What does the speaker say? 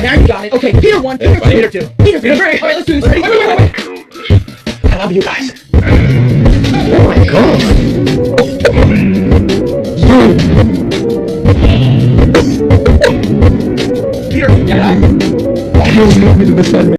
Now you got it. Okay, Peter 1, Peter 2. Peter 2. Peter 3. Alright, let's do this. Ready? Wait. I love you guys. Oh my god. Peter. Yeah. You made me the best man.